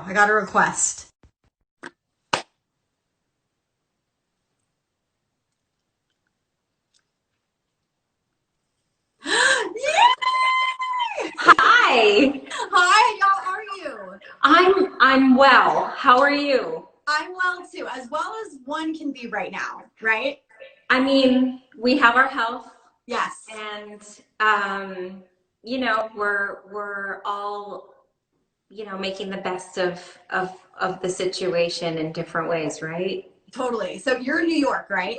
I got a request. Yay! Hi. Hi, how are you? I'm well. How are you? I'm well too, as well as one can be right now, right? I mean, we have our health, Yes. and we're all, making the best of the situation in different ways, right? Totally. So you're in New York, right?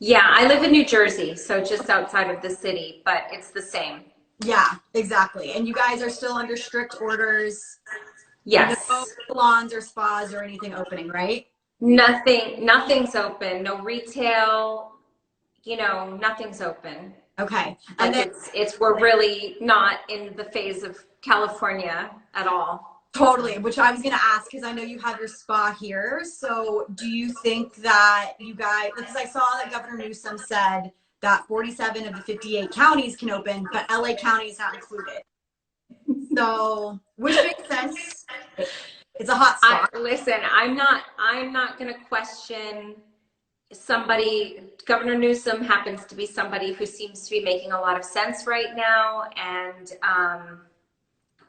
Yeah, I live in New Jersey, so just outside of the city, but it's the same. Yeah, exactly. And you guys are still under strict orders. No Yes. salons or spas or anything opening, right? Nothing's open. No retail, nothing's open. Okay. And Like then we're really not in the phase of California at all. totally, which I was going to ask, because I know you have your spa here. So do you think that you guys, because I saw that Governor Newsom said that 47 of the 58 counties can open, but LA County is not included. So, which makes sense. It's a hot spot. Listen, I'm not going to question somebody. Governor Newsom happens to be somebody who seems to be making a lot of sense right now, and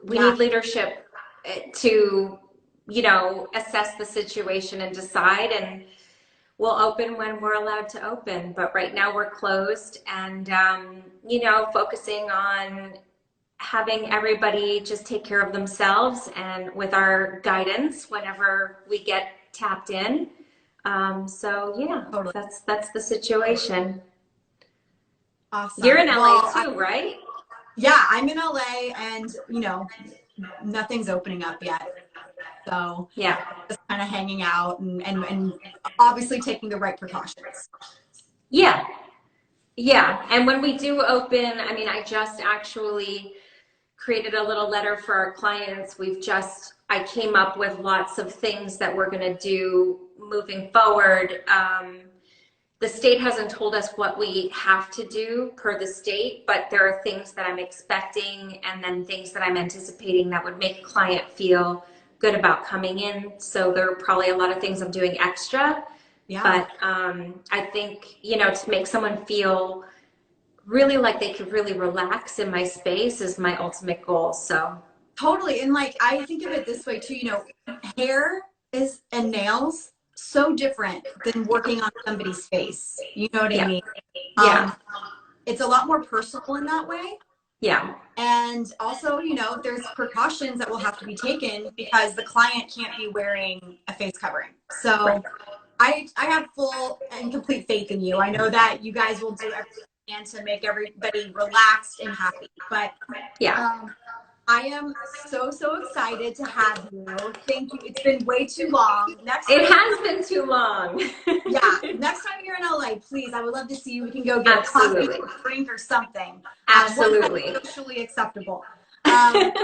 we need leadership to, assess the situation and decide, and we'll open when we're allowed to open. But right now we're closed, and, focusing on having everybody just take care of themselves and with our guidance whenever we get tapped in. So yeah, Totally. that's the situation. Awesome. You're in LA too, right? Yeah, I'm in LA, and nothing's opening up yet. So yeah, just kind of hanging out and obviously taking the right precautions. Yeah. And when we do open, I mean, I just actually created a little letter for our clients. I came up with lots of things that we're going to do moving forward. The state hasn't told us what we have to do per the state, but there are things that I'm expecting, and then things that I'm anticipating that would make a client feel good about coming in. So there are probably a lot of things I'm doing extra. Yeah. But I think, to make someone feel really like they could really relax in my space is my ultimate goal. So totally. And like, I think of it this way too, hair and nails so different than working on somebody's face. You know what I mean? Yeah. It's a lot more personal in that way. Yeah. And also, there's precautions that will have to be taken because the client can't be wearing a face covering. So right. I have full and complete faith in you. I know that you guys will do everything you can to make everybody relaxed and happy. But yeah. I am so excited to have you. Thank you. It's been way too long. It has been too long. Yeah. Next time you're in LA, please, I would love to see you. We can go get a coffee or a drink or something. Absolutely. Socially acceptable. But,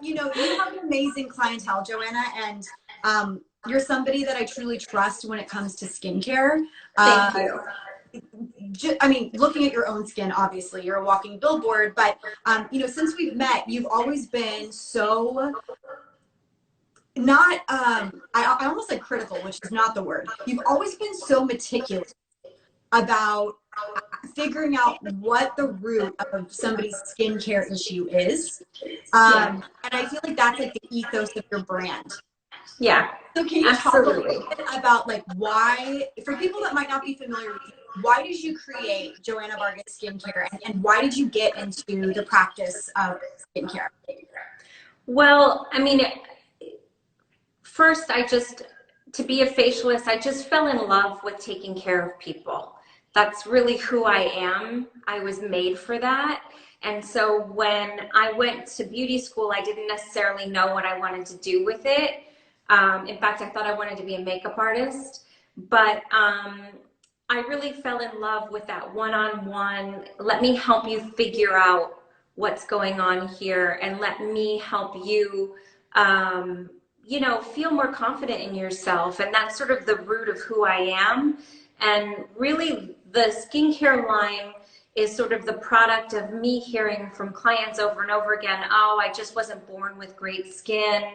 you have an amazing clientele, Joanna, and you're somebody that I truly trust when it comes to skincare. Thank you. Looking at your own skin, obviously you're a walking billboard, but since we've met, you've always been so not I almost said critical, which is not the word. You've always been so meticulous about figuring out what the root of somebody's skincare issue is. And I feel like that's like the ethos of your brand. Yeah. So can you talk a little bit about like why, for people that might not be familiar with you, why did you create Joanna Vargas Skincare, and why did you get into the practice of skincare? Well, I mean, first, to be a facialist, I just fell in love with taking care of people. That's really who I am. I was made for that. And so when I went to beauty school, I didn't necessarily know what I wanted to do with it. In fact, I thought I wanted to be a makeup artist, but I really fell in love with that one-on-one, let me help you figure out what's going on here, and let me help you, feel more confident in yourself. And that's sort of the root of who I am. And really the skincare line is sort of the product of me hearing from clients over and over again, oh, I just wasn't born with great skin.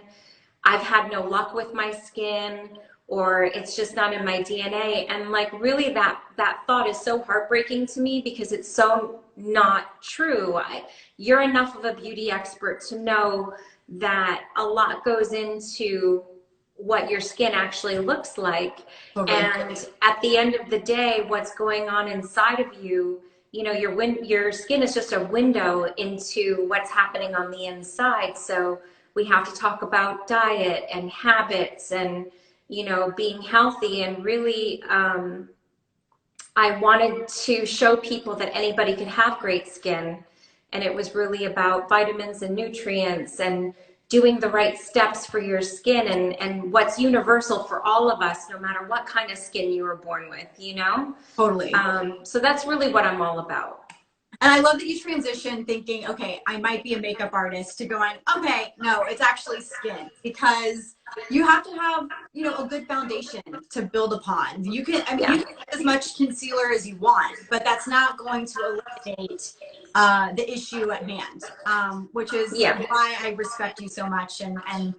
I've had no luck with my skin, or it's just not in my DNA. And like, really that thought is so heartbreaking to me, because it's so not true. You're enough of a beauty expert to know that a lot goes into what your skin actually looks like. Okay. And at the end of the day, what's going on inside of you, you know, your skin is just a window into what's happening on the inside. So we have to talk about diet and habits and, you know, being healthy. And really, I wanted to show people that anybody could have great skin. And it was really about vitamins and nutrients and doing the right steps for your skin, and what's universal for all of us, no matter what kind of skin you were born with, you know? Totally. So that's really what I'm all about. And I love that you transition thinking, okay, I might be a makeup artist, to going, okay, no, it's actually skin, because you have to have, you know, a good foundation to build upon. You can, I mean, you can get as much concealer as you want, but that's not going to eliminate the issue at hand, which is why I respect you so much. And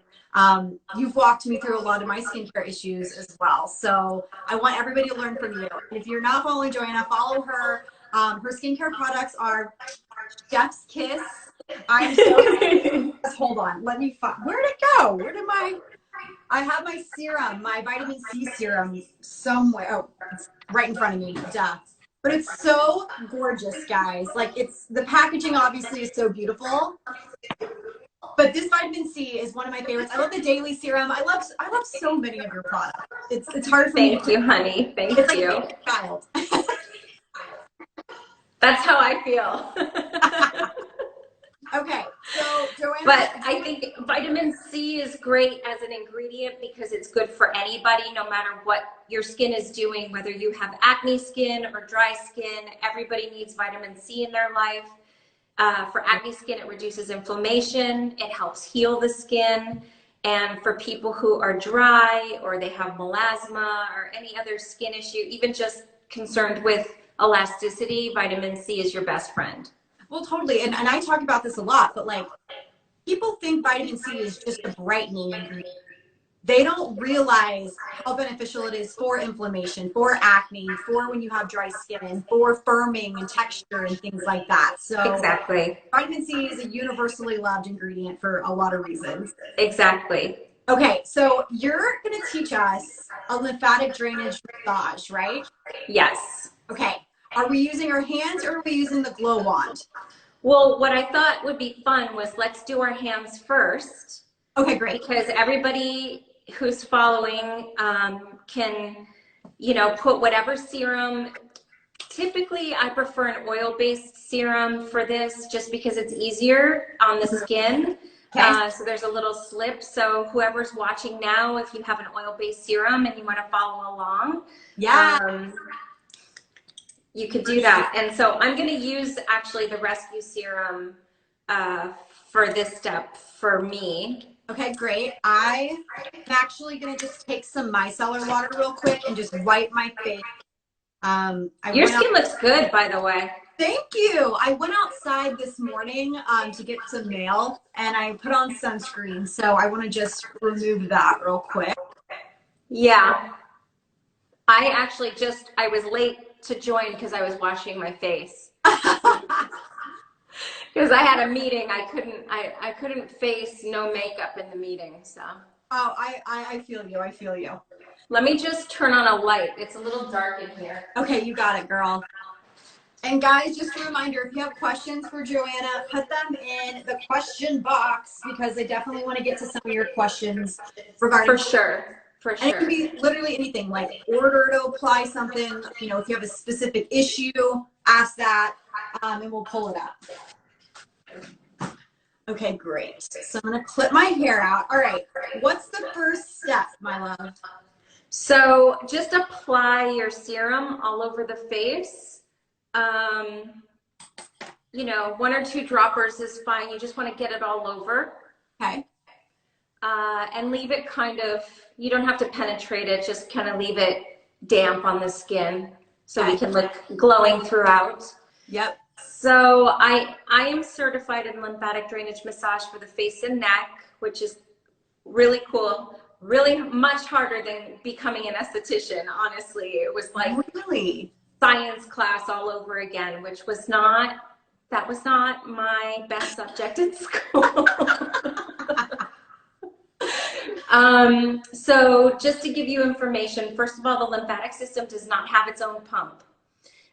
you've walked me through a lot of my skincare issues as well. So I want everybody to learn from you. If you're not following Joanna, follow her. Her skincare products are Chef's Kiss. I'm so hold on, let me find, where'd it go? Where did I have my serum, my vitamin C serum somewhere. Oh, it's right in front of me, duh. But it's so gorgeous, guys. Like, it's, the packaging obviously is so beautiful, but this vitamin C is one of my favorites. I love the daily serum. I love so many of your products. It's hard for me. Thank you, honey. Thank it's you. Like a child. That's how I feel. Okay, so Joanna. But I think vitamin C is great as an ingredient because it's good for anybody, no matter what your skin is doing, whether you have acne skin or dry skin. Everybody needs vitamin C in their life. For acne skin, it reduces inflammation. It helps heal the skin. And for people who are dry, or they have melasma or any other skin issue, even just concerned with elasticity, vitamin C is your best friend. Well, totally. And I talk about this a lot, but like, people think vitamin C is just a brightening ingredient. They don't realize how beneficial it is for inflammation, for acne, for when you have dry skin, for firming and texture and things like that. So exactly. Vitamin C is a universally loved ingredient for a lot of reasons. Exactly. Okay, so you're going to teach us a lymphatic drainage massage, right? Yes. Okay. Are we using our hands, or are we using the glow wand? Well, what I thought would be fun was, let's do our hands first. Okay, great. Because everybody who's following can, you know, put whatever serum. Typically, I prefer an oil-based serum for this, just because it's easier on the skin. Okay. So there's a little slip. So whoever's watching now, if you have an oil-based serum and you want to follow along, you could do that. And so I'm going to use actually the Rescue Serum for this step for me. Okay, great. I'm actually going to just take some micellar water real quick and just wipe my face. Your skin looks good, by the way. Thank you. I went outside this morning to get some mail, and I put on sunscreen. So I want to just remove that real quick. Yeah. I was late to join because I was washing my face. Because I had a meeting, I couldn't face no makeup in the meeting, so. Oh, I feel you, I feel you. Let me just turn on a light. It's a little dark in here. Okay, you got it, girl. And guys, just a reminder, if you have questions for Joanna, put them in the question box, because I definitely want to get to some of your questions regarding. For sure. For sure. And it can be literally anything, like order to apply something, you know, if you have a specific issue, ask that, and we'll pull it up. Okay, great. So I'm going to clip my hair out. All right. What's the first step, my love? So just apply your serum all over the face. You know, 1 or 2 droppers is fine. You just want to get it all over. Okay. And leave it kind of, you don't have to penetrate it, just kind of leave it damp on the skin so we can look glowing throughout. Yep. So I am certified in lymphatic drainage massage for the face and neck, which is really cool. Really much harder than becoming an esthetician, honestly. It was like really science class all over again, which was not, that was not my best subject in school. So just to give you information, first of all, the lymphatic system does not have its own pump.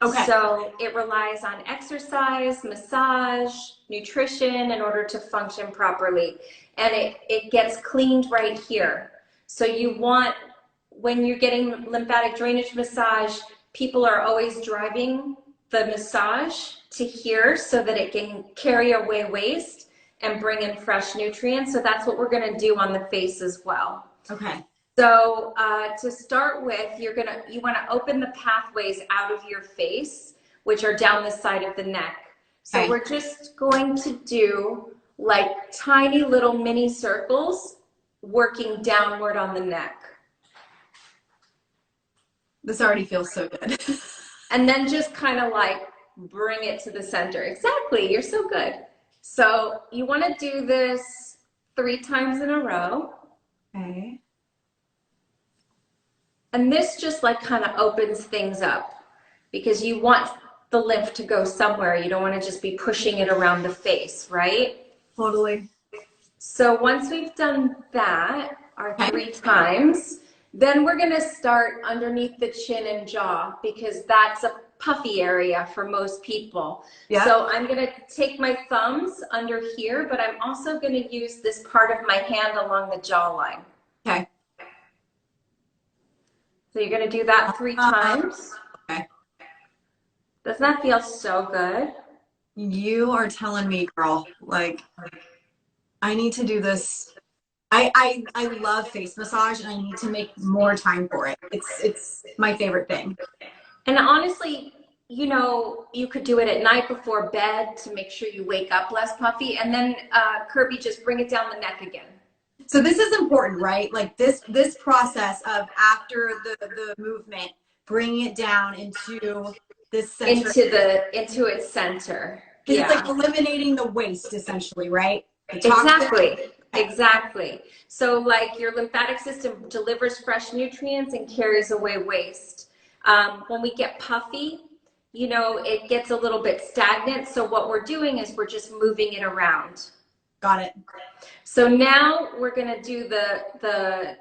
Okay. So it relies on exercise, massage, nutrition in order to function properly. And it gets cleaned right here. So you want, when you're getting lymphatic drainage massage, people are always driving the massage to here so that it can carry away waste and bring in fresh nutrients. So that's what we're going to do on the face as well. Okay. So to start with, you want to open the pathways out of your face, which are down the side of the neck. So Okay. we're just going to do like tiny little mini circles working downward on the neck. This already feels so good. And then just kind of like bring it to the center. Exactly. You're so good. So you want to do this 3 times in a row. Okay. And this just like kind of opens things up because you want the lymph to go somewhere. You don't want to just be pushing it around the face, right? Totally. So once we've done that, our 3 times, then we're going to start underneath the chin and jaw because that's a puffy area for most people. Yeah. So I'm going to take my thumbs under here, but I'm also going to use this part of my hand along the jawline. Okay. So you're going to do that 3 times. Okay. Doesn't that feel so good? You are telling me, girl, like I need to do this. I love face massage and I need to make more time for it. It's my favorite thing. And honestly, you know, you could do it at night before bed to make sure you wake up less puffy. And then Kirbie, just bring it down the neck again. So this is important, right? Like this process of after the movement, bringing it down into this center. Into its center. Yeah. It's like eliminating the waste essentially, right? Exactly. So like your lymphatic system delivers fresh nutrients and carries away waste. When we get puffy, you know, it gets a little bit stagnant. So what we're doing is we're just moving it around. Got it. So now we're going to do the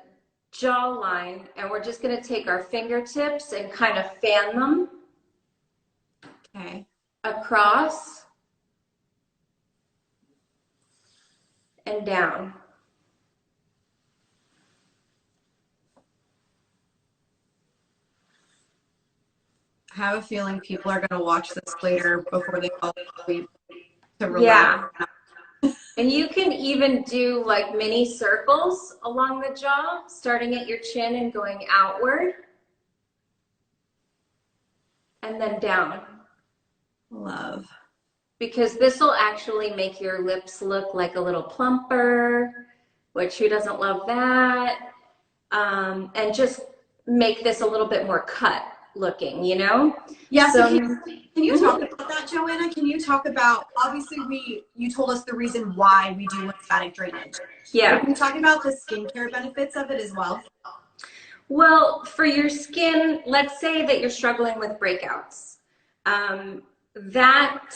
jawline, and we're just going to take our fingertips and kind of fan them. Okay. Across and down. I have a feeling people are going to watch this later before they fall asleep to relax. Yeah. And you can even do like mini circles along the jaw, starting at your chin and going outward. And then down. Love. Because this will actually make your lips look like a little plumper, which who doesn't love that? And just make this a little bit more cut looking, you know? Yeah, so can you talk about that, Joanna? Can you talk about, obviously you told us the reason why we do lymphatic drainage. Yeah. Can you talk about the skincare benefits of it as well? Well, for your skin, let's say that you're struggling with breakouts. Breakouts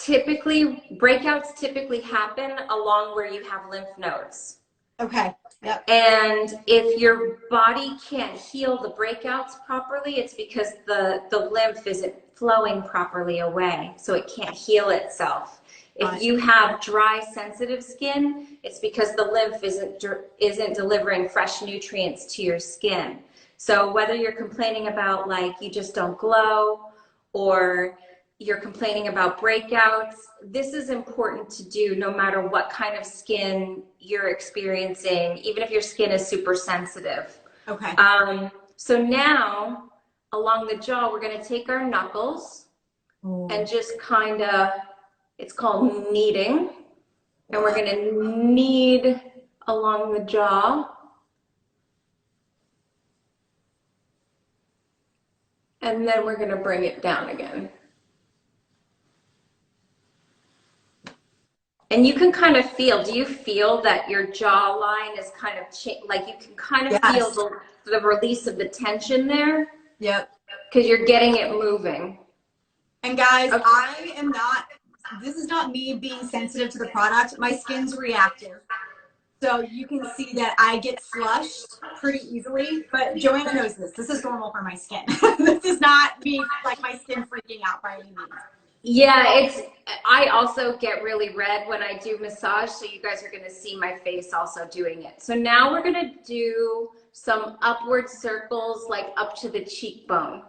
typically happen along where you have lymph nodes. Okay. Yep. And if your body can't heal the breakouts properly, it's because the lymph isn't flowing properly away, so it can't heal itself. If you have dry, sensitive skin, it's because the lymph isn't delivering fresh nutrients to your skin. So whether you're complaining about like you just don't glow, or you're complaining about breakouts, this is important to do no matter what kind of skin you're experiencing, even if your skin is super sensitive. Okay. So now along the jaw, we're going to take our knuckles and just kind of, it's called kneading, and we're going to knead along the jaw. And then we're going to bring it down again. And you can kind of feel, do you feel that your jawline is kind of, like you can kind of feel Yes. the release of the tension there? Yep. Because you're getting it moving. And guys, Okay. I am not, this is not me being sensitive to the product. My skin's reactive. So you can see that I get flushed pretty easily, but Joanna knows this. This is normal for my skin. This is not me, like my skin freaking out by any means. Yeah, I also get really red when I do massage, so you guys are going to see my face also doing it. So now we're going to do some upward circles, like up to the cheekbone.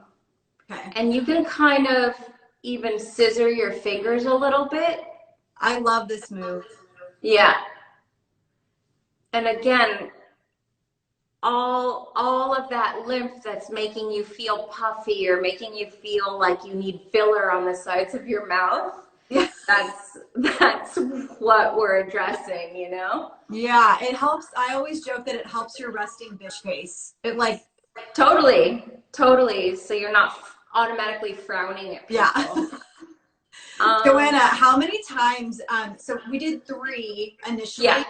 Okay. And you can kind of even scissor your fingers a little bit. I love this move. Yeah. And again, all of that lymph that's making you feel puffy or making you feel like you need filler on the sides of your mouth. Yeah. That's what we're addressing, you know? Yeah, it helps. I always joke that it helps your resting bitch face. It like totally. So you're not automatically frowning at people. Yeah. Joanna, how many times, so we did 3 initially. Yeah.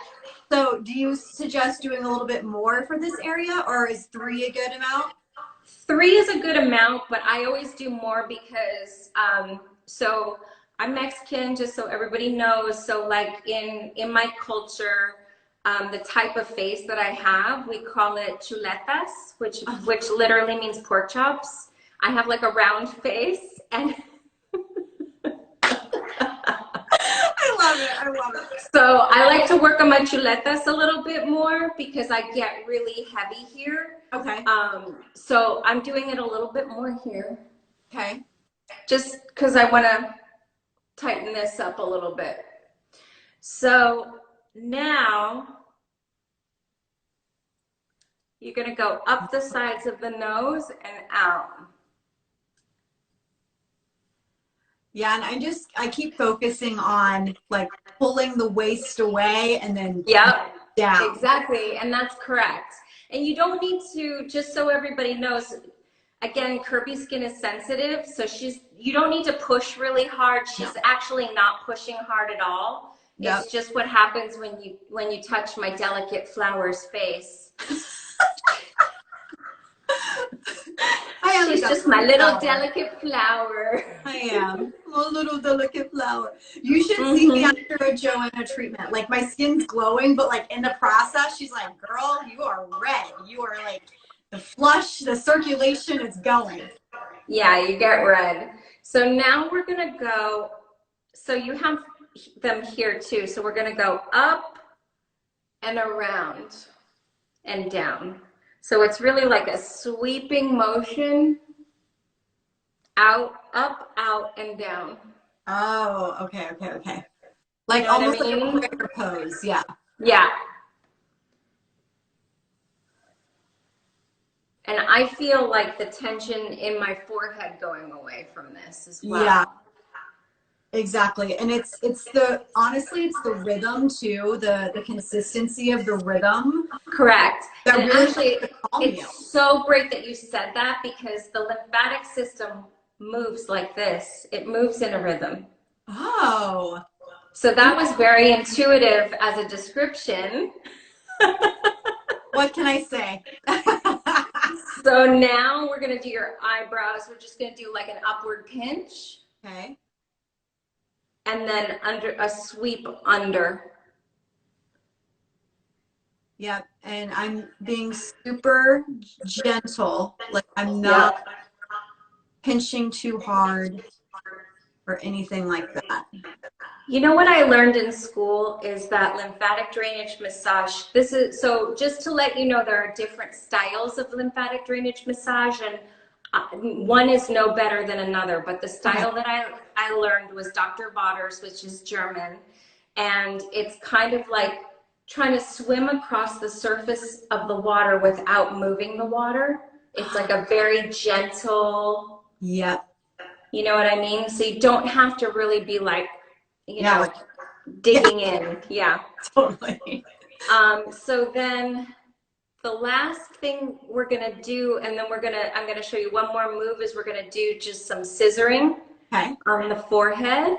So do you suggest doing a little bit more for this area, or is 3 a good amount? 3 is a good amount, but I always do more because, so I'm Mexican, just so everybody knows. So like in my culture, the type of face that I have, we call it chuletas, which literally means pork chops. I have like a round face, and I love it. So I like to work on my chuletas a little bit more because I get really heavy here. Okay. So I'm doing it a little bit more here. Okay. Just because I want to tighten this up a little bit. So now you're going to go up the sides of the nose and out. Yeah, and I keep focusing on like pulling the waist away and then down. Exactly, and that's correct. And you don't need to, just so everybody knows, again, Kirbie's skin is sensitive, so you don't need to push really hard. She's actually not pushing hard at all. Yep. It's just what happens when you touch my delicate flower's face. She's just my little delicate flower. I am a little delicate flower. You should see me after a Joanna treatment. Like my skin's glowing, but like in the process, she's like, "Girl, you are red. You are like the flush, the circulation is going." Yeah, you get red. So now we're gonna go. So you have them here too. So we're gonna go up and around and down. So it's really like a sweeping motion, out, up, out, and down. Oh, okay. Like you know almost like a prayer pose, yeah. Yeah. And I feel like the tension in my forehead going away from this as well. Yeah. Exactly. And honestly, it's the rhythm too, the consistency of the rhythm. Correct. That and really actually, it's so great that you said that because the lymphatic system moves like this. It moves in a rhythm. Oh. So that was very intuitive as a description. What can I say? So now we're going to do your eyebrows. We're just going to do like an upward pinch. Okay. And then under a sweep under. Yep. And I'm being super gentle. Like I'm not pinching too hard or anything like that. You know what I learned in school is that lymphatic drainage massage, so just to let you know, there are different styles of lymphatic drainage massage, and one is no better than another, but the style that I learned was Dr. Waters, which is German, and it's kind of like trying to swim across the surface of the water without moving the water. It's like a very gentle, you know what I mean? So you don't have to really be like, you know, digging in. Yeah. Totally. So then the last thing we're going to do, and then I'm going to show you one more move, is we're going to do just some scissoring on the forehead.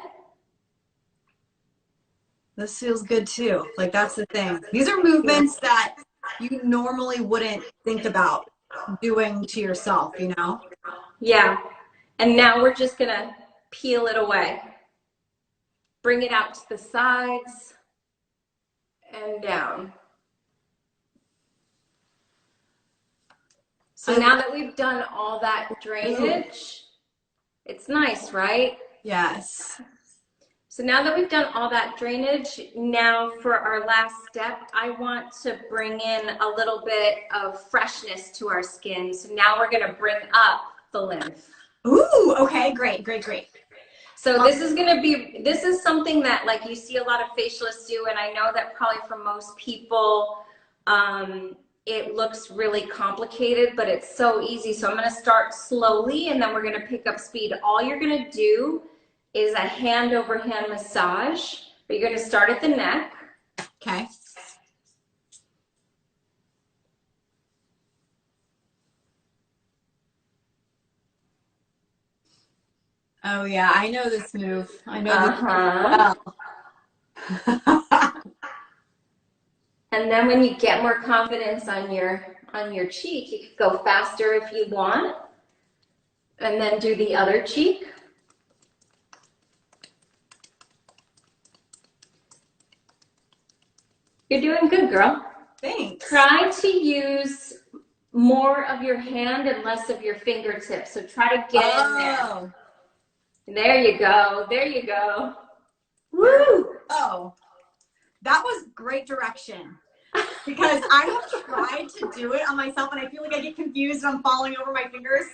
This feels good too. Like that's the thing. These are movements that you normally wouldn't think about doing to yourself, you know? Yeah. And now we're just gonna peel it away. Bring it out to the sides and down. So now that we've done all that drainage, it's nice, right? Yes. So now that we've done all that drainage, now for our last step, I want to bring in a little bit of freshness to our skin. So now we're gonna bring up the lymph. Ooh, okay, great. So this is something that like you see a lot of facialists do, and I know that probably for most people, it looks really complicated, but it's so easy. So I'm gonna start slowly and then we're gonna pick up speed. All you're gonna do is a hand over hand massage, but you're gonna start at the neck. Okay. Oh yeah, I know this move. I know this well. And then when you get more confidence on your cheek, you can go faster if you want. And then do the other cheek. You're doing good, girl. Thanks. Try to use more of your hand and less of your fingertips. So try to get in there. There you go. There you go. Woo! Oh, that was great direction. Because I have tried to do it on myself and I feel like I get confused and I'm falling over my fingers.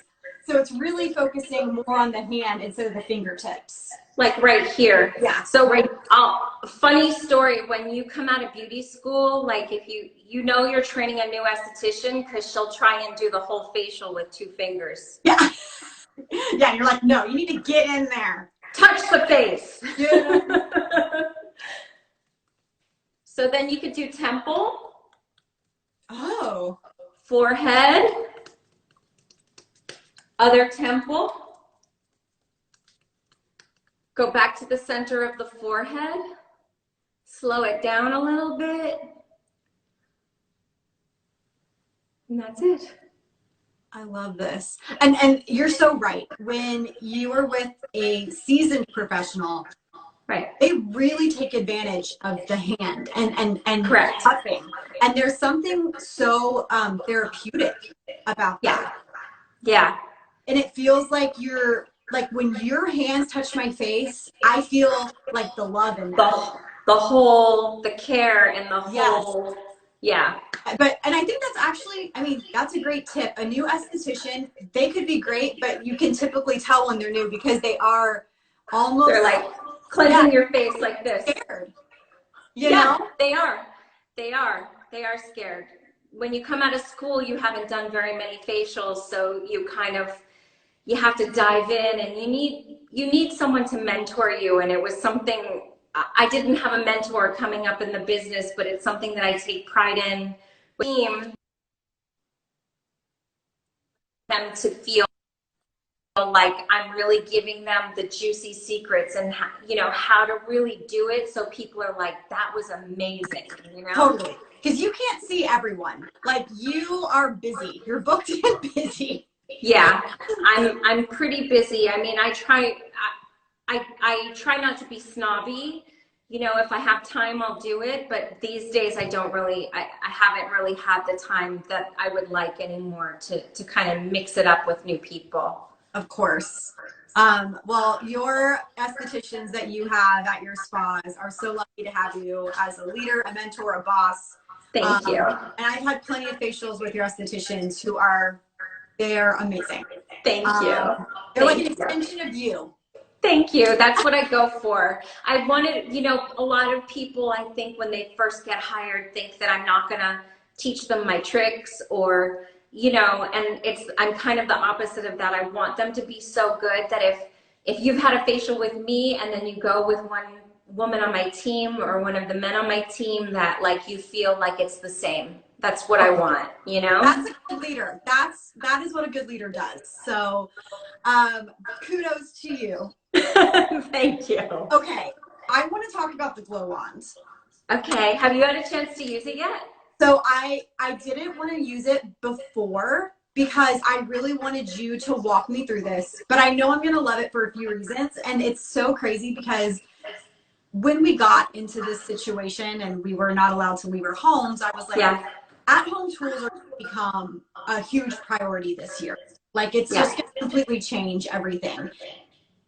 So it's really focusing more on the hand instead of the fingertips. Like right here. Yeah. So funny story, when you come out of beauty school, like if you know you're training a new esthetician because she'll try and do the whole facial with 2 fingers. Yeah. Yeah, you're like, no, you need to get in there. Touch the face. Yeah. So then you could do temple. Oh. Forehead. Other temple. Go back to the center of the forehead. Slow it down a little bit. And that's it. I love this. And you're so right. When you are with a seasoned professional, right, they really take advantage of the hand and correct, touching. And there's something so therapeutic about that. Yeah. And it feels like you're like when your hands touch my face, I feel like the love in that. The care and the whole, yeah. And I think that's actually, I mean, that's a great tip. A new esthetician, they could be great, but you can typically tell when they're new because they are almost. They're like cleansing your face like this. Scared. You know? They are. They are scared. When you come out of school, you haven't done very many facials, so you have to dive in, and you need someone to mentor you. And it was something, I didn't have a mentor coming up in the business, but it's something that I take pride in. Them to feel like I'm really giving them the juicy secrets and how to really do it, so people are like, that was amazing, Totally, because you can't see everyone. Like, you are busy, you're booked and busy. Yeah, I'm pretty busy. I mean, I try not to be snobby. If I have time, I'll do it. But these days I haven't really had the time that I would like anymore to kind of mix it up with new people. Of course. Well, your estheticians that you have at your spas are so lucky to have you as a leader, a mentor, a boss. Thank you. And I've had plenty of facials with your estheticians they're amazing. Thank you. They're like an extension of you. Thank you. That's what I go for. I wanted, a lot of people, I think when they first get hired, think that I'm not going to teach them my tricks or, and I'm kind of the opposite of that. I want them to be so good that if you've had a facial with me and then you go with one woman on my team or one of the men on my team, that like you feel like it's the same. That's what I want, That's a good leader. That is what a good leader does. So kudos to you. Thank you. Okay. I want to talk about the glow wand. Okay. Have you had a chance to use it yet? So I didn't want to use it before because I really wanted you to walk me through this, but I know I'm going to love it for a few reasons. And it's so crazy because when we got into this situation and we were not allowed to leave our homes, I was like, Yeah. at-home tools are going to become a huge priority this year. Like it's just going to completely change everything.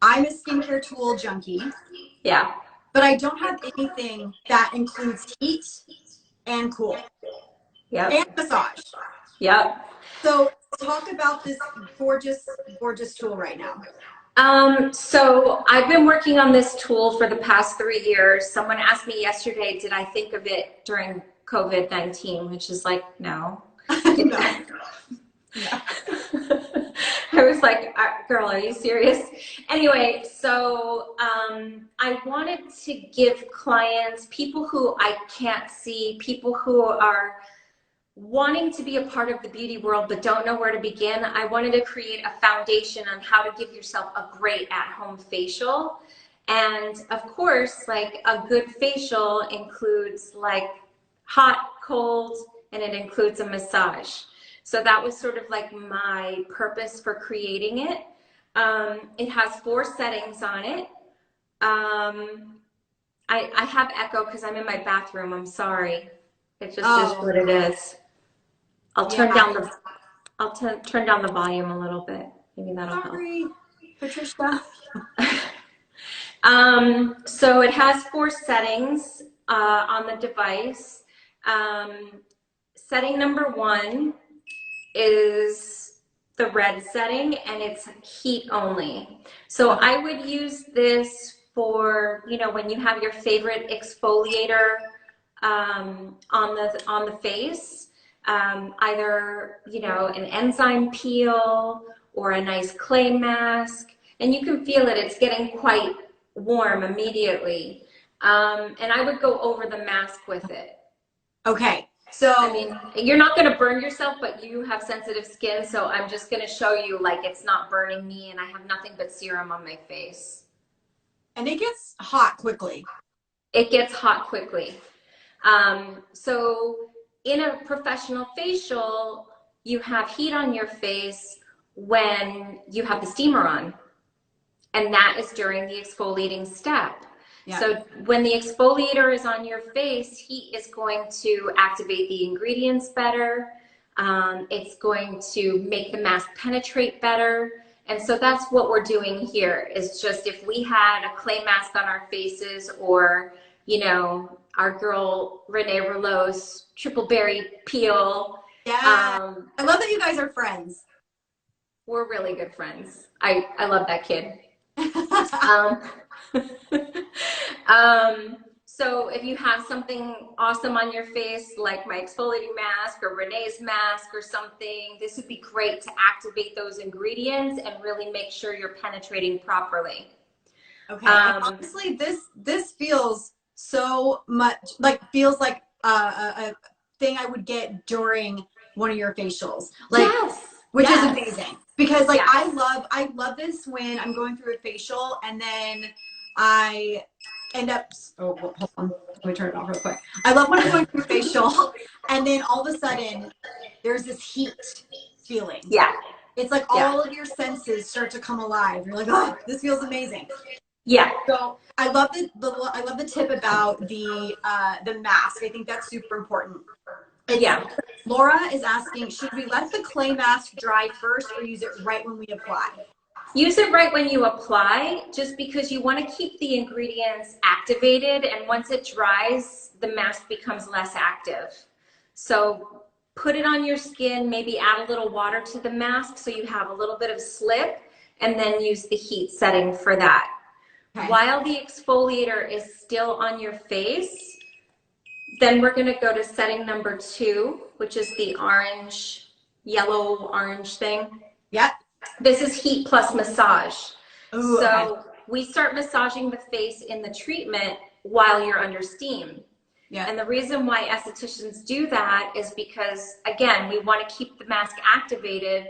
I'm a skincare tool junkie. Yeah. But I don't have anything that includes heat and cool. Yep. And massage. Yep. So talk about this gorgeous, gorgeous tool right now. So I've been working on this tool for the past 3 years. Someone asked me yesterday, did I think of it during COVID-19, which is like, no. No. I was like, girl, are you serious? Anyway, so I wanted to give clients, people who I can't see, people who are wanting to be a part of the beauty world but don't know where to begin, I wanted to create a foundation on how to give yourself a great at-home facial. And of course, like a good facial includes like hot, cold, and it includes a massage. So that was sort of like my purpose for creating it. It has 4 settings on it. I have echo because I'm in my bathroom. I'm sorry. It just is what it is. I'll turn down the turn down the volume a little bit. Maybe that'll help. Sorry, Patricia. So it has 4 settings on the device. Setting number 1 is the red setting, and it's heat only. So I would use this for, you know, when you have your favorite exfoliator on the face, either, you know, an enzyme peel or a nice clay mask, and you can feel it, it's getting quite warm immediately. And I would go over the mask with it. Okay. So, I mean, you're not going to burn yourself, but you have sensitive skin. So I'm just going to show you like it's not burning me, and I have nothing but serum on my face. And it gets hot quickly. It gets hot quickly. So in a professional facial, you have heat on your face when you have the steamer on. And that is during the exfoliating step. Yeah. So when the exfoliator is on your face, heat is going to activate the ingredients better. It's going to make the mask penetrate better. And so that's what we're doing here, is just if we had a clay mask on our faces, or, you know, our girl Renee Rouleau's triple berry peel. Yeah. I love that you guys are friends. We're really good friends. I love that kid. So if you have something awesome on your face, like my exfoliating mask or Renee's mask or something, this would be great to activate those ingredients and really make sure you're penetrating properly. Okay. Honestly, this feels so much like, feels like a thing I would get during one of your facials. Like, yes. Which is amazing. Because like, yes. I love this when I'm going through a facial and then I end up, oh, hold on, let me turn it off real quick. I love when I'm going through a facial and then all of a sudden there's this heat feeling. Yeah. It's like all of your senses start to come alive. You're like, oh, this feels amazing. Yeah. So I love the tip about the mask. I think that's super important. Laura is asking, should we let the clay mask dry first or use it right when we apply? Use it right when you apply, just because you want to keep the ingredients activated, and once it dries, the mask becomes less active. So put it on your skin, maybe add a little water to the mask so you have a little bit of slip, and then use the heat setting for that. Okay. While the exfoliator is still on your face, then we're going to go to setting number 2, which is the orange, yellow, orange thing. Yep. This is heat plus massage. Ooh, so we start massaging the face in the treatment while you're under steam. Yeah. And the reason why estheticians do that is because, again, we want to keep the mask activated,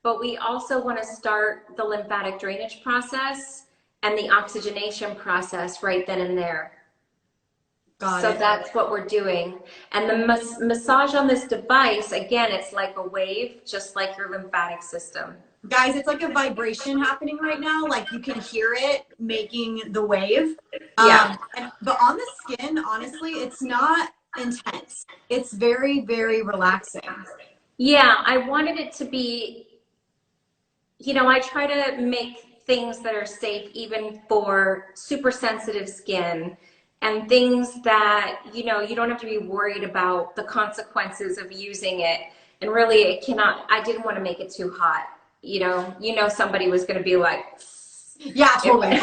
but we also want to start the lymphatic drainage process and the oxygenation process right then and there. Got So it. that's what we're doing. And the massage on this device, again, it's like a wave, just like your lymphatic system. Guys, it's like a vibration happening right now. Like you can hear it making the wave. Yeah. But on the skin, honestly, it's not intense. It's very, very relaxing. Yeah, I wanted it to be, you know, I try to make things that are safe even for super sensitive skin, and things that, you know, you don't have to be worried about the consequences of using it. And really, it cannot, I didn't want to make it too hot. You know, somebody was going to be like, yeah, totally.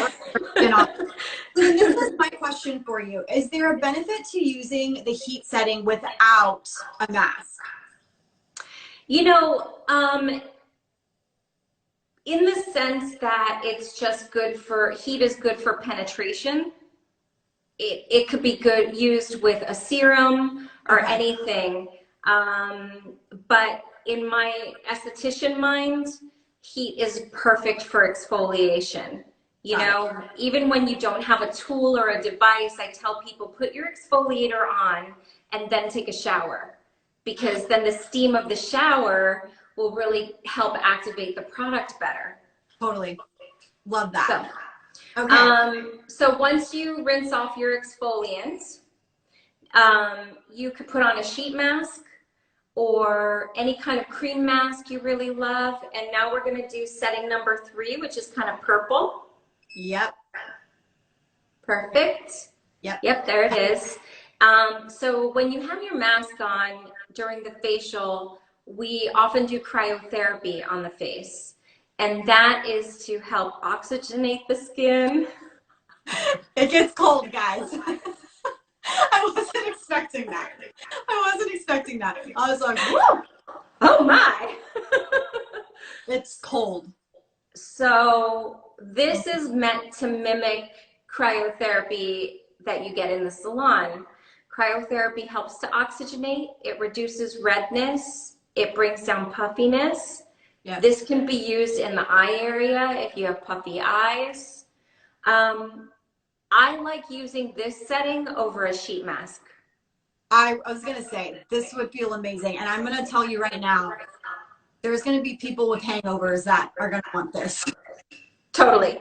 You know. So then this is my question for you. Is there a benefit to using the heat setting without a mask? You know, in the sense that it's just good for, heat is good for penetration. It could be good used with a serum or anything. But in my esthetician mind, heat is perfect for exfoliation. You know, even when you don't have a tool or a device, I tell people, put your exfoliator on and then take a shower, because then the steam of the shower will really help activate the product better. Totally. Love that. So, okay. So once you rinse off your exfoliant, you could put on a sheet mask or any kind of cream mask you really love. And now we're going to do setting number 3, which is kind of purple. Yep. Perfect. Yep, there it is. So when you have your mask on during the facial, we often do cryotherapy on the face. And that is to help oxygenate the skin. It gets cold, guys. I wasn't expecting that. I was like, whoa. Oh my. It's cold. So this is meant to mimic cryotherapy that you get in the salon. Cryotherapy helps to oxygenate. It reduces redness. It brings down puffiness. Yep. This can be used in the eye area if you have puffy eyes. I like using this setting over a sheet mask. I was going to say, this would feel amazing. And I'm going to tell you right now, there's going to be people with hangovers that are going to want this. Totally.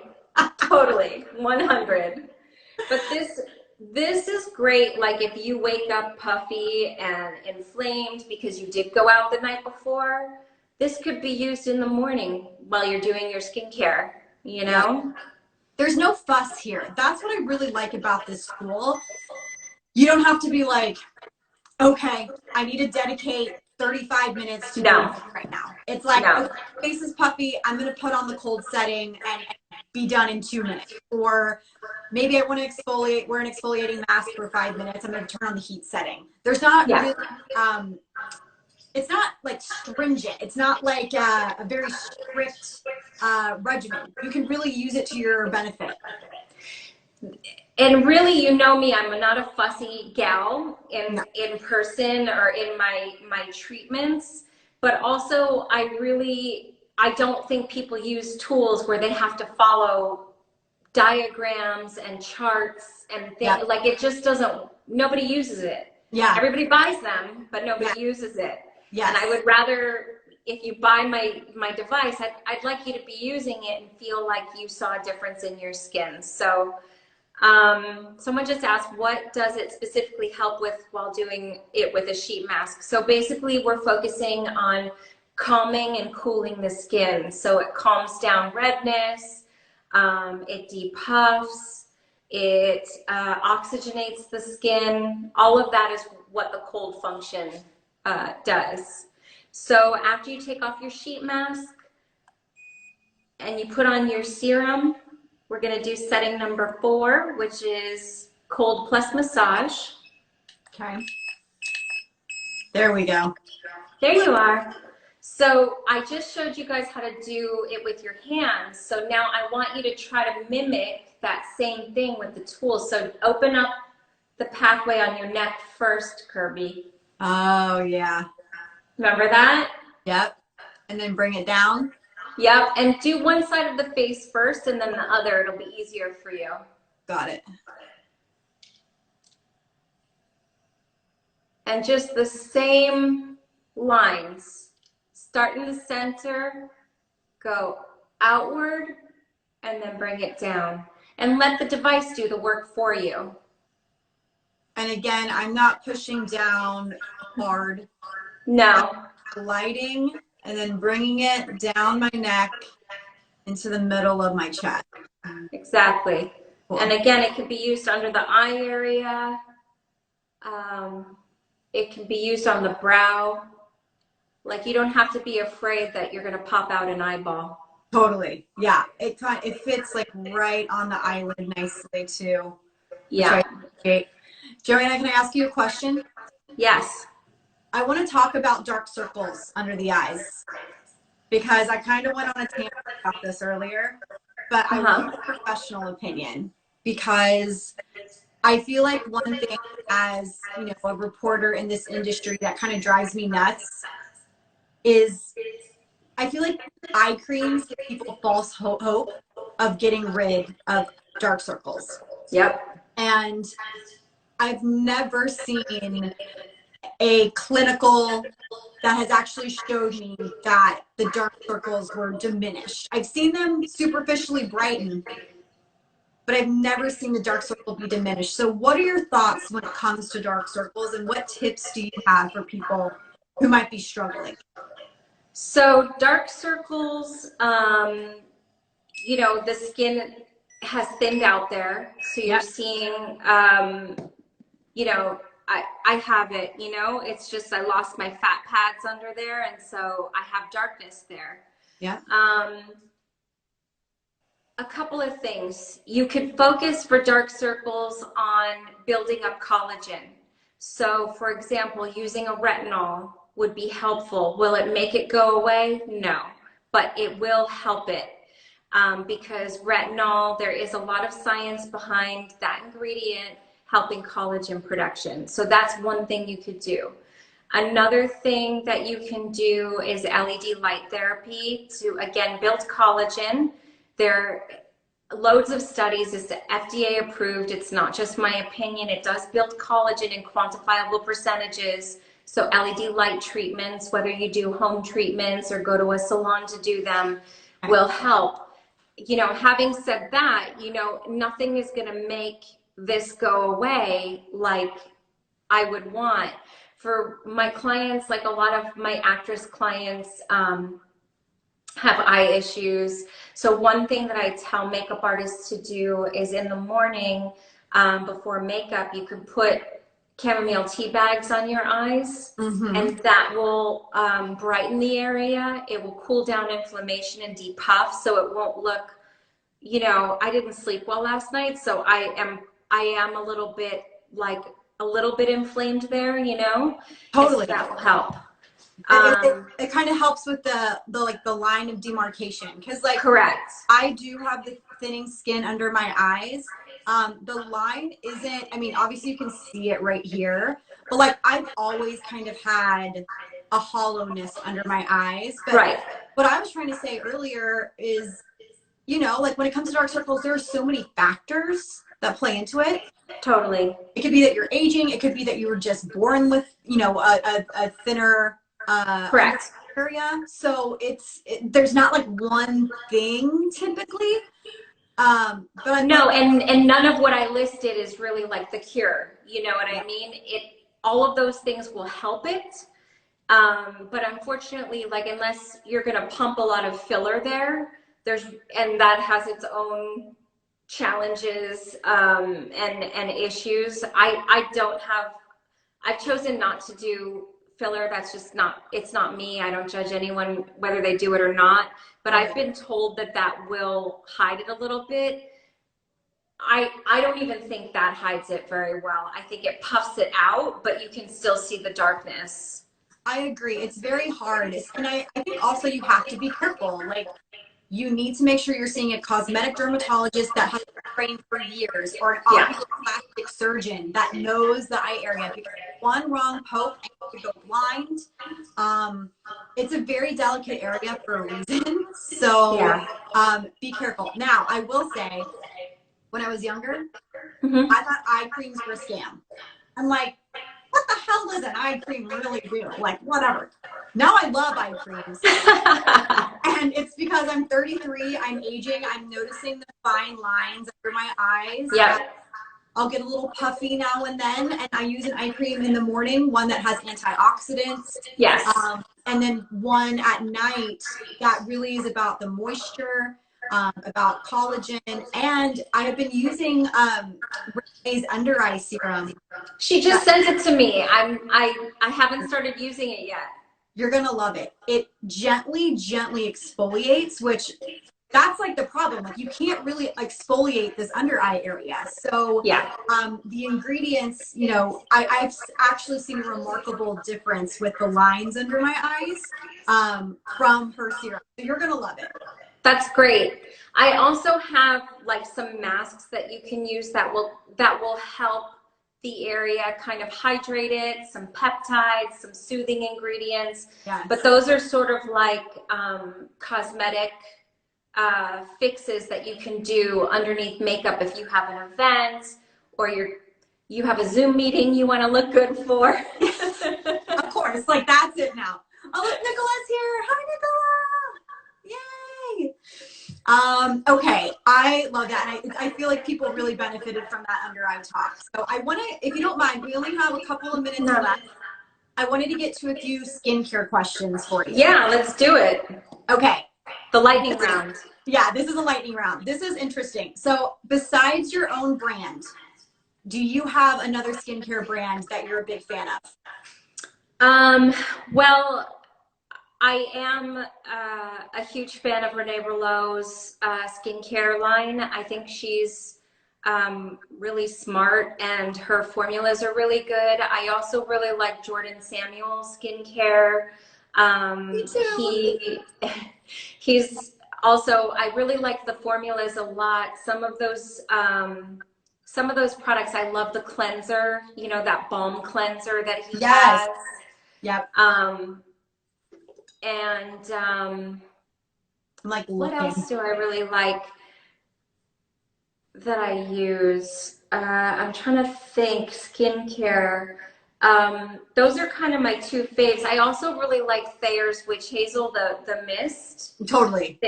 Totally. 100. But this is great. Like if you wake up puffy and inflamed because you did go out the night before, this could be used in the morning while you're doing your skincare, you know? Yeah. There's no fuss here. That's what I really like about this tool. You don't have to be like, okay, I need to dedicate 35 minutes to doing it right now. It's like, okay, my face is puffy. I'm going to put on the cold setting and be done in 2 minutes. Or maybe I want to exfoliate, wear an exfoliating mask for 5 minutes. I'm going to turn on the heat setting. There's not really, it's not like stringent. It's not like a very strict regimen. You can really use it to your benefit. And really, you know me, I'm not a fussy gal in person or in my treatments, but also I don't think people use tools where they have to follow diagrams and charts and things. Like it just doesn't, nobody uses it. Yeah. Everybody buys them, but nobody uses it. Yeah. And I would rather, if you buy my device, I'd like you to be using it and feel like you saw a difference in your skin. So someone just asked, what does it specifically help with while doing it with a sheet mask? So basically we're focusing on calming and cooling the skin. So it calms down redness, it depuffs, it oxygenates the skin. All of that is what the cold function does. So after you take off your sheet mask and you put on your serum, we're going to do setting number 4, which is cold plus massage. Okay. There we go. There you are. So I just showed you guys how to do it with your hands. So now I want you to try to mimic that same thing with the tool. So open up the pathway on your neck first, Kirbie. Oh, yeah. Remember that? Yep. And then bring it down. Yep, and do one side of the face first and then the other. It'll be easier for you. Got it. And just the same lines. Start in the center, go outward, and then bring it down. And let the device do the work for you. And again, I'm not pushing down hard. No. Gliding and then bringing it down my neck into the middle of my chest. Exactly. Cool. And again, it can be used under the eye area. It can be used on the brow. Like, you don't have to be afraid that you're going to pop out an eyeball. Totally. Yeah. It fits like right on the eyelid nicely too. Yeah. Joanna, can I ask you a question? Yes. I want to talk about dark circles under the eyes because I kind of went on a tangent about this earlier, but I want a professional opinion because I feel like one thing as, you know, a reporter in this industry that kind of drives me nuts is I feel like eye creams give people false hope of getting rid of dark circles. Yep. And I've never seen a clinical that has actually showed me that the dark circles were diminished. I've seen them superficially brighten, but I've never seen the dark circle be diminished. So what are your thoughts when it comes to dark circles, and what tips do you have for people who might be struggling? So dark circles, you know, the skin has thinned out there. So you're seeing, you know, I have it, you know, it's just I lost my fat pads under there, and so I have darkness there. Yeah. A couple of things. You could focus for dark circles on building up collagen. So, for example, using a retinol would be helpful. Will it make it go away? No, but it will help it. Because retinol, there is a lot of science behind that ingredient helping collagen production. So that's one thing you could do. Another thing that you can do is LED light therapy to, again, build collagen. There are loads of studies. It's FDA approved. It's not just my opinion. It does build collagen in quantifiable percentages. So LED light treatments, whether you do home treatments or go to a salon to do them, will help. You know, having said that, you know, nothing is going to make this go away like I would want. For my clients, like a lot of my actress clients have eye issues. So one thing that I tell makeup artists to do is in the morning before makeup, you can put chamomile tea bags on your eyes, and that will brighten the area. It will cool down inflammation and depuff, so it won't look, you know, I didn't sleep well last night, so I am a little bit inflamed there, you know. Totally. So that will help. It kind of helps with the line of demarcation, because like, correct, I do have the thinning skin under my eyes. The line isn't, I mean, obviously you can see it right here, but like I've always kind of had a hollowness under my eyes. But right. What I was trying to say earlier is, you know, like when it comes to dark circles, there are so many factors that play into it. Totally. It could be that you're aging. It could be that you were just born with, you know, a thinner correct area. So there's not like one thing typically. But no, and none of what I listed is really like the cure. You know what I mean? All of those things will help it. But unfortunately, like, unless you're going to pump a lot of filler there, and that has its own challenges and issues. I've chosen not to do filler. That's just it's not me. I don't judge anyone whether they do it or not, but I've been told that will hide it a little bit. I don't even think that hides it very well. I think it puffs it out, but you can still see the darkness. I agree. It's very hard. And I think also you have to be careful. Like, you need to make sure you're seeing a cosmetic dermatologist that has been trained for years, or an oculoplastic surgeon that knows the eye area, because one wrong poke and you could go blind. It's a very delicate area for a reason. So be careful. Now, I will say, when I was younger, I thought eye creams were a scam. I'm like, what the hell does an eye cream really do? Like, whatever. Now I love eye creams. And it's because I'm 33, I'm aging, I'm noticing the fine lines under my eyes. Yeah. I'll get a little puffy now and then, and I use an eye cream in the morning, one that has antioxidants. Yes. And then one at night that really is about the moisture, about collagen. And I have been using Renee's under eye serum. She just sent it to me. I haven't started using it yet. You're gonna love it. It gently exfoliates, which that's like the problem. Like, you can't really exfoliate this under eye area. So the ingredients, you know, I've actually seen a remarkable difference with the lines under my eyes from her serum. So you're gonna love it. That's great. I also have like some masks that you can use that will help the area kind of hydrate it, some peptides, some soothing ingredients. Yes. But those are sort of like cosmetic fixes that you can do underneath makeup if you have an event, or you have a Zoom meeting you want to look good for. Of course, like, that's it now. Oh, look, Nicola's here. Hi, Nicola. Yay. Okay, I love that. And I feel like people really benefited from that under eye talk. So I want to, if you don't mind, we only have a couple of minutes left. I wanted to get to a few skincare questions for you. Yeah, let's do it. Okay. The lightning round. Yeah, this is a lightning round. This is interesting. So besides your own brand, do you have another skincare brand that you're a big fan of? Well, I am a huge fan of Renee Rouleau's skincare line. I think she's really smart and her formulas are really good. I also really like Jordan Samuel's skincare. Me too. He's also, I really like the formulas a lot. Some of those products, I love the cleanser, you know, that balm cleanser that he has. Yep. And I'm like, what else do I really like that I use? I'm trying to think. Skincare. Those are kind of my two faves. I also really like Thayer's Witch Hazel, the mist. Totally.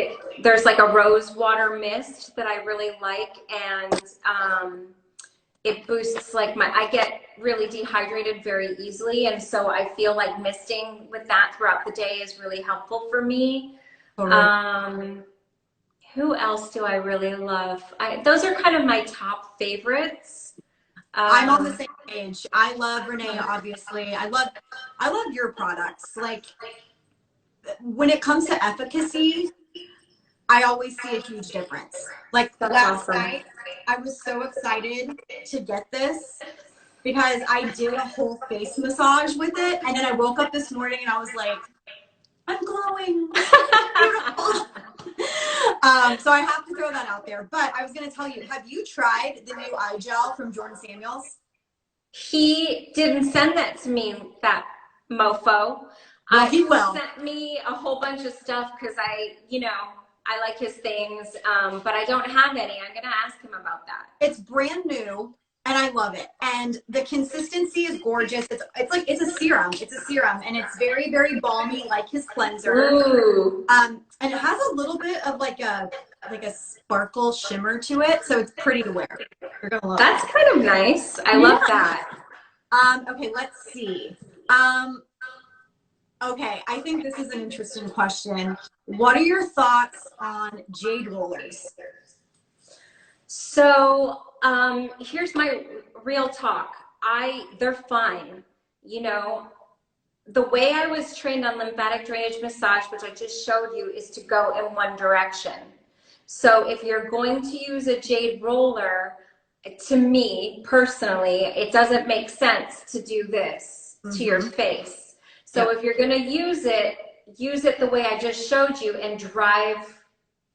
There's like a rose water mist that I really like, and it boosts like I get really dehydrated very easily, and so I feel like misting with that throughout the day is really helpful for me. Totally. Who else do I really love? Those are kind of my top favorites. I'm on the same page. I love Renee, obviously. I love your products. Like, when it comes to efficacy, I always see a huge difference. Like, last night, I was so excited to get this because I did a whole face massage with it, and then I woke up this morning and I was like, I'm glowing. Beautiful. So I have to throw that out there. But I was going to tell you, have you tried the new eye gel from Jordan Samuels? He didn't send that to me, that mofo. He will. He sent me a whole bunch of stuff because I like his things, but I don't have any. I'm going to ask him about that. It's brand new, and I love it. And the consistency is gorgeous. It's a serum. It's a serum, and it's very, very balmy, like his cleanser. Ooh. And it has a little bit of like a sparkle shimmer to it, so it's pretty to wear. You're gonna love it. That's kind of nice. I love that. Okay, let's see. Okay, I think this is an interesting question. What are your thoughts on jade rollers? So here's my real talk. They're fine. You know, the way I was trained on lymphatic drainage massage, which I just showed you, is to go in one direction. So if you're going to use a jade roller, to me personally, it doesn't make sense to do this to your face. So if you're going to use it the way I just showed you and drive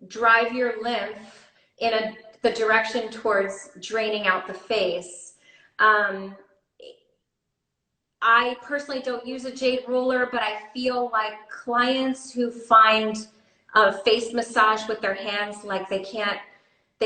drive your lymph in the direction towards draining out the face. I personally don't use a jade roller, but I feel like clients who find a face massage with their hands, like they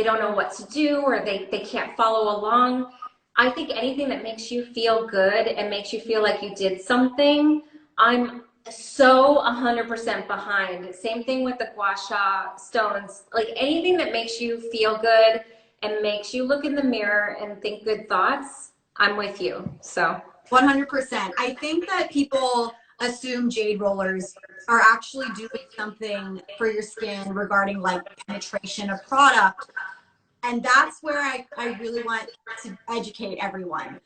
don't know what to do, or they can't follow along. I think anything that makes you feel good and makes you feel like you did something, I'm so 100% behind. Same thing with the gua sha stones. Like anything that makes you feel good and makes you look in the mirror and think good thoughts, I'm with you. So 100%. I think that people assume jade rollers are actually doing something for your skin regarding like penetration of product. And that's where I really want to educate everyone.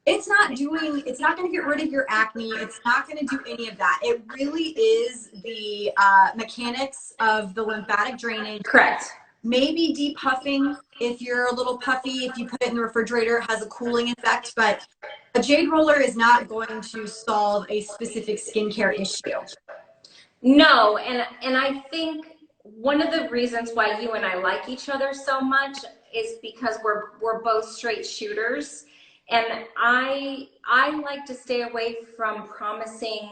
It's not going to get rid of your acne. It's not going to do any of that. It really is the mechanics of the lymphatic drainage. correct. Maybe depuffing if you're a little puffy, if you put it in the refrigerator, it has a cooling effect, but a jade roller is not going to solve a specific skincare issue. No, and I think one of the reasons why you and I like each other so much is because we're both straight shooters, and I like to stay away from promising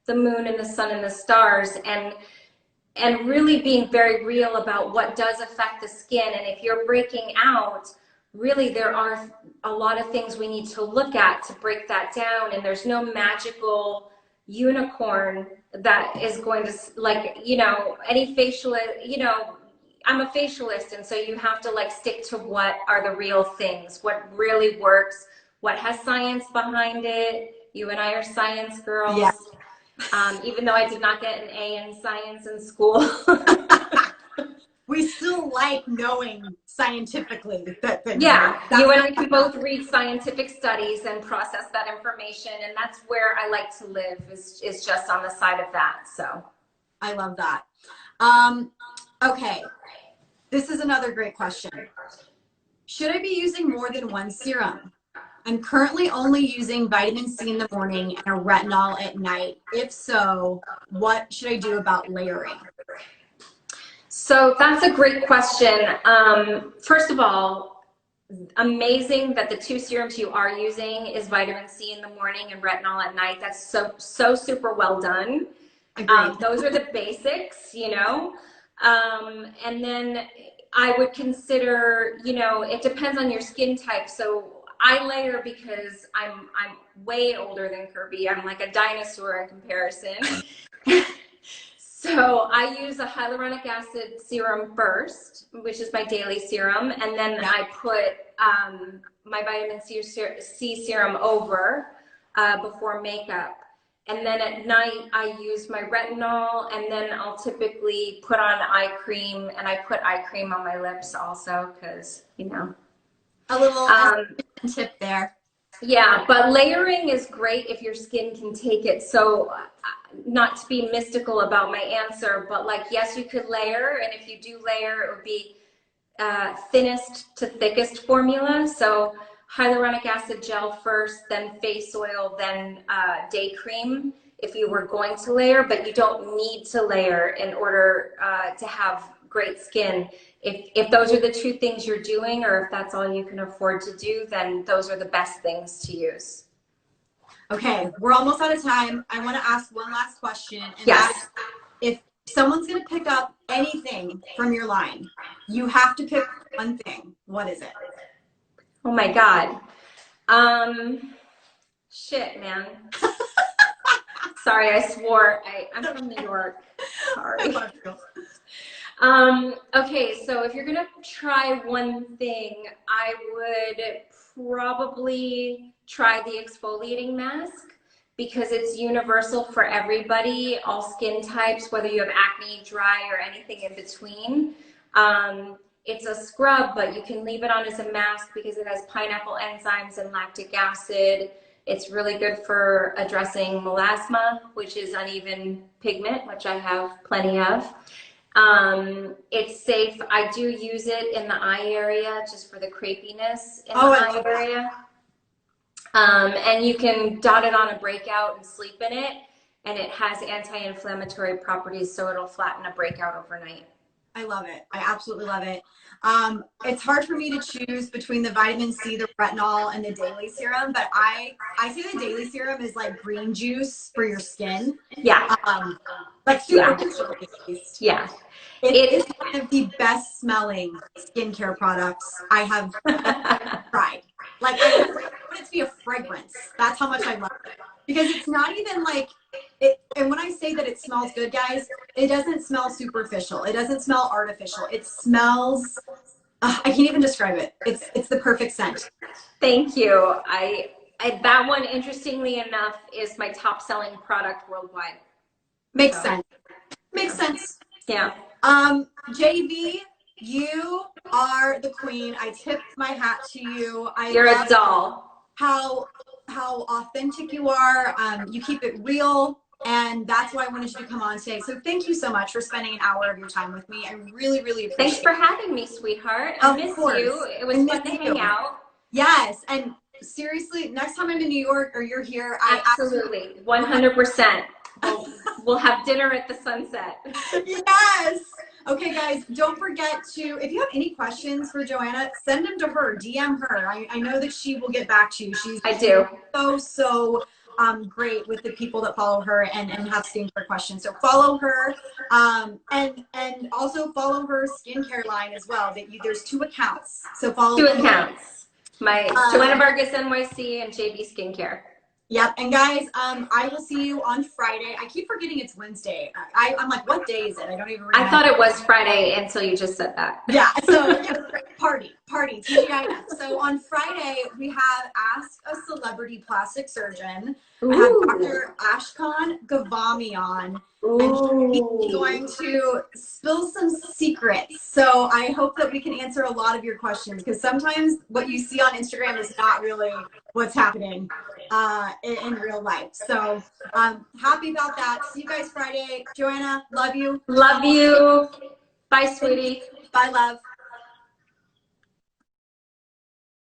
the moon and the sun and the stars, and really being very real about what does affect the skin. And if you're breaking out, really there are a lot of things we need to look at to break that down, and there's no magical unicorn that is going to, like, you know, any facialist, you know, I'm a facialist, and so you have to like stick to what are the real things, what really works, what has science behind it. You and I are science girls. Yeah. Even though I did not get an A in science in school. We still like knowing scientifically that yeah, you and I can both read scientific studies and process that information, and that's where I like to live, is just on the side of that. So I love that. Okay, this is another great question. Should I be using more than one serum? I'm currently only using vitamin C in the morning and a retinol at night. If so, what should I do about layering? So that's a great question. First of all, amazing that the two serums you are using is vitamin C in the morning and retinol at night. That's so super well done. Those are the basics, you know. And then I would consider, you know, it depends on your skin type. So I layer because I'm way older than Kirbie. I'm like a dinosaur in comparison. So I use a hyaluronic acid serum first, which is my daily serum, and then I put my vitamin C serum over before makeup. And then at night I use my retinol, and then I'll typically put on eye cream, and I put eye cream on my lips also because, you know. A little tip there. Yeah, but layering is great if your skin can take it. So not to be mystical about my answer, but like, yes, you could layer. And if you do layer, it would be thinnest to thickest formula. So hyaluronic acid gel first, then face oil, then day cream if you were going to layer, but you don't need to layer in order to have great skin. If those are the two things you're doing, or if that's all you can afford to do, then those are the best things to use. Okay, we're almost out of time. I want to ask one last question. And yes. That is, if someone's going to pick up anything from your line, you have to pick one thing. What is it? Oh my God. Shit, man. Sorry, I swore. I'm from New York. Sorry. Okay, so if you're gonna try one thing, I would probably try the exfoliating mask, because it's universal for everybody, all skin types, whether you have acne, dry, or anything in between. It's a scrub, but you can leave it on as a mask because it has pineapple enzymes and lactic acid. It's really good for addressing melasma, which is uneven pigment, which I have plenty of. It's safe. I do use it in the eye area just for the crepiness in the eye area. And you can dot it on a breakout and sleep in it. And it has anti-inflammatory properties, so it'll flatten a breakout overnight. I love it. I absolutely love it. It's hard for me to choose between the vitamin C, the retinol, and the daily serum, but I say the daily serum is like green juice for your skin. Yeah. Like superficial. Yeah. It is one of the best smelling skincare products I have ever tried. Like, I want it to be a fragrance. That's how much I love it. Because it's not even like it. And when I say that it smells good, guys, it doesn't smell superficial. It doesn't smell artificial. It smells, I can't even describe it. It's the perfect scent. Thank you. I that one, interestingly enough, is my top selling product worldwide. Makes sense. Makes sense. Yeah. JV, you are the queen. I tip my hat to you. You're a doll. How authentic you are. You keep it real, and that's why I wanted you to come on today. So thank you so much for spending an hour of your time with me. I really, really appreciate it. Thanks for having me, sweetheart. I miss you. It was fun to hang out. Yes, and seriously, next time I'm in New York or you're here, absolutely 100%. We'll have dinner at the Sunset. Yes. Okay, guys, don't forget to, if you have any questions for Joanna, send them to her, DM her. I know that she will get back to you. She's so great with the people that follow her and have skincare questions. So follow her, and also follow her skincare line as well. There's 2 accounts. So follow 2 accounts. My Joanna Vargas NYC and JB Skincare. Yep. And guys, I will see you on Friday. I keep forgetting it's Wednesday. I'm like, what day is it? I don't even remember. I thought it was Friday until you just said that. Yeah. So party, TGIF. So on Friday, we have Ask a Celebrity Plastic Surgeon. Ooh. I have Dr. Ashkan Gavami on. And he's going to spill some secrets. So I hope that we can answer a lot of your questions, because sometimes what you see on Instagram is not really what's happening in real life. So happy about that. See you guys Friday. Joanna, love you. Love you. Bye, sweetie. Bye, love.